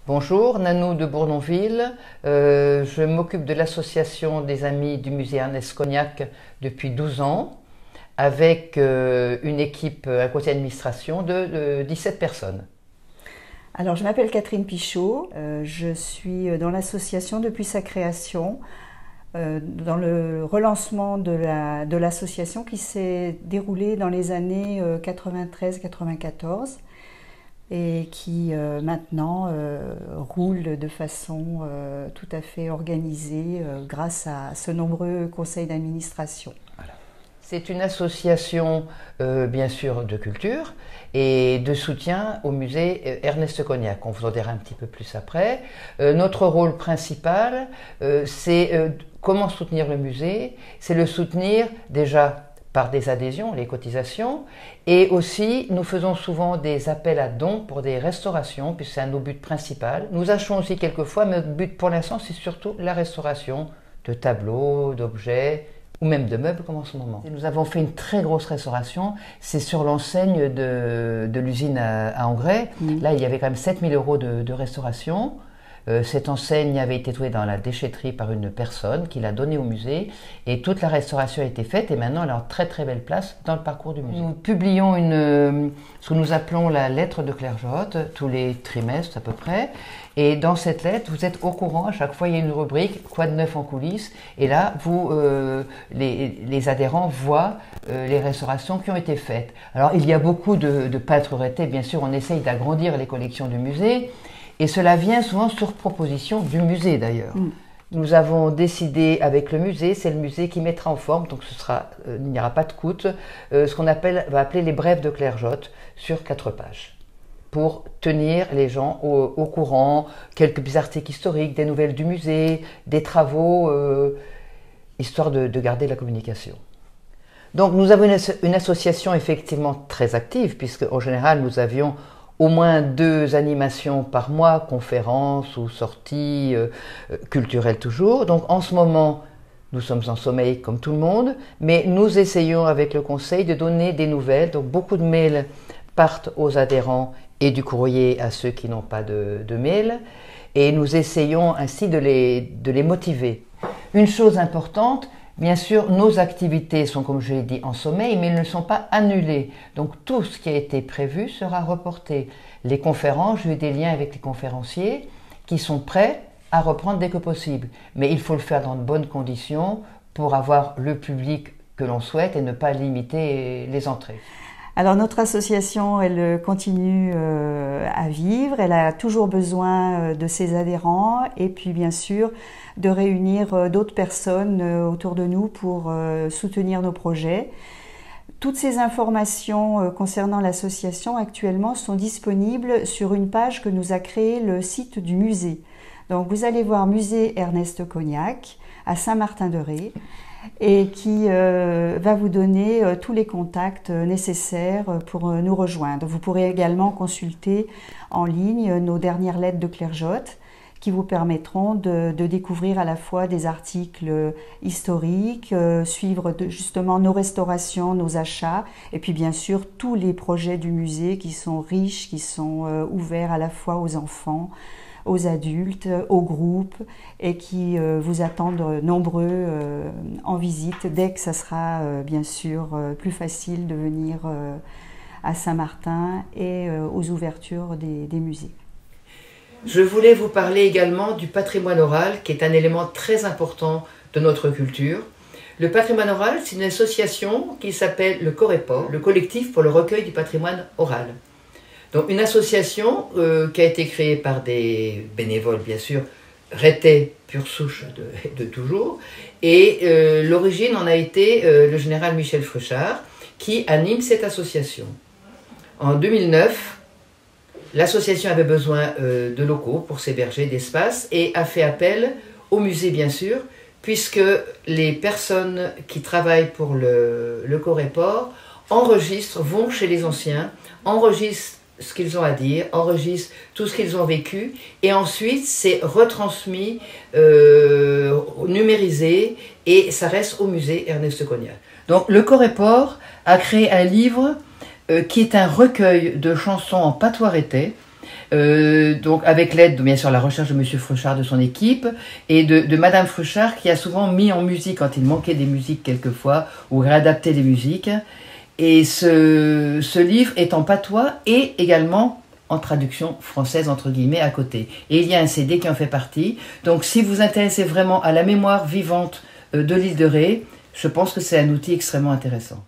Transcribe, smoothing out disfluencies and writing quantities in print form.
Bonjour, Nanou de Bournonville. Je m'occupe de l'association des Amis du musée Ernest Cognacq depuis 12 ans, avec une équipe à côté d'administration de 17 personnes. Alors, je m'appelle Catherine Pichot, je suis dans l'association depuis sa création, dans le relancement de l'association qui s'est déroulé dans les années 93-94 et qui maintenant roule de façon tout à fait organisée grâce à ce nombreux conseils d'administration. Voilà. C'est une association bien sûr de culture et de soutien au musée Ernest Cognacq. On vous en dira un petit peu plus après. Notre rôle principal, c'est comment soutenir le musée. C'est le soutenir déjà par des adhésions, les cotisations, et aussi nous faisons souvent des appels à dons pour des restaurations, puisque c'est un de nos buts principaux. Nous achetons aussi quelquefois, mais notre but pour l'instant c'est surtout la restauration de tableaux, d'objets, ou même de meubles comme en ce moment. Et nous avons fait une très grosse restauration, c'est sur l'enseigne de l'usine à engrais. Là il y avait quand même 7 000 € de restauration. Cette enseigne avait été trouvée dans la déchetterie par une personne qui l'a donnée au musée et toute la restauration a été faite et maintenant elle est en très très belle place dans le parcours du musée. Nous publions ce que nous appelons la lettre de Clergeotte tous les trimestres à peu près, et dans cette lettre vous êtes au courant, à chaque fois il y a une rubrique quoi de neuf en coulisses, et là les adhérents voient les restaurations qui ont été faites. Alors il y a beaucoup de peintres retraités, bien sûr on essaye d'agrandir les collections du musée. Et cela vient souvent sur proposition du musée d'ailleurs. Nous avons décidé avec le musée, c'est le musée qui mettra en forme, donc il n'y aura pas de coût, ce qu'on va appeler les brèves de Clergeotte sur 4 pages, pour tenir les gens au courant, quelques petits articles historiques, des nouvelles du musée, des travaux, histoire de garder la communication. Donc nous avons une association effectivement très active, puisque en général nous avions au moins 2 animations par mois, conférences ou sorties culturelles toujours. Donc en ce moment, nous sommes en sommeil comme tout le monde, mais nous essayons avec le conseil de donner des nouvelles. Donc beaucoup de mails partent aux adhérents et du courrier à ceux qui n'ont pas de mail. Et nous essayons ainsi de les motiver. Une chose importante, bien sûr, nos activités sont, comme je l'ai dit, en sommeil, mais elles ne sont pas annulées. Donc tout ce qui a été prévu sera reporté. Les conférences, j'ai eu des liens avec les conférenciers qui sont prêts à reprendre dès que possible. Mais il faut le faire dans de bonnes conditions pour avoir le public que l'on souhaite et ne pas limiter les entrées. Alors notre association, elle continue à vivre, elle a toujours besoin de ses adhérents et puis bien sûr de réunir d'autres personnes autour de nous pour soutenir nos projets. Toutes ces informations concernant l'association actuellement sont disponibles sur une page que nous a créée le site du musée. Donc vous allez voir Musée Ernest Cognacq à Saint-Martin-de-Ré, et qui va vous donner tous les contacts nécessaires pour nous rejoindre. Vous pourrez également consulter en ligne nos dernières lettres de Clergeotte qui vous permettront de découvrir à la fois des articles historiques, suivre justement nos restaurations, nos achats, et puis bien sûr tous les projets du musée qui sont riches, qui sont ouverts à la fois aux enfants, aux adultes, aux groupes, et qui vous attendent nombreux en visite dès que ça sera bien sûr plus facile de venir à Saint-Martin et aux ouvertures des musées. Je voulais vous parler également du patrimoine oral, qui est un élément très important de notre culture. Le patrimoine oral, c'est une association qui s'appelle le Coréport, le collectif pour le recueil du patrimoine oral. Donc une association qui a été créée par des bénévoles, bien sûr, retraités pure souche de toujours. Et l'origine en a été le général Michel Fréchard, qui anime cette association. En 2009, l'association avait besoin de locaux pour s'héberger, d'espace, et a fait appel au musée, bien sûr, puisque les personnes qui travaillent pour le Coréport enregistrent, vont chez les anciens, enregistrent ce qu'ils ont à dire, enregistrent tout ce qu'ils ont vécu, et ensuite c'est retransmis, numérisé, et ça reste au musée Ernest Cognacq. Donc le Coréport a créé un livre qui est un recueil de chansons en patois retais, Donc avec l'aide, bien sûr, la recherche de Monsieur Frechard, de son équipe, et de Madame Frechard, qui a souvent mis en musique, quand il manquait des musiques quelquefois, ou réadapté des musiques. Et ce livre est en patois et également en traduction française, entre guillemets, à côté. Et il y a un CD qui en fait partie. Donc si vous vous intéressez vraiment à la mémoire vivante de l'île de Ré, je pense que c'est un outil extrêmement intéressant.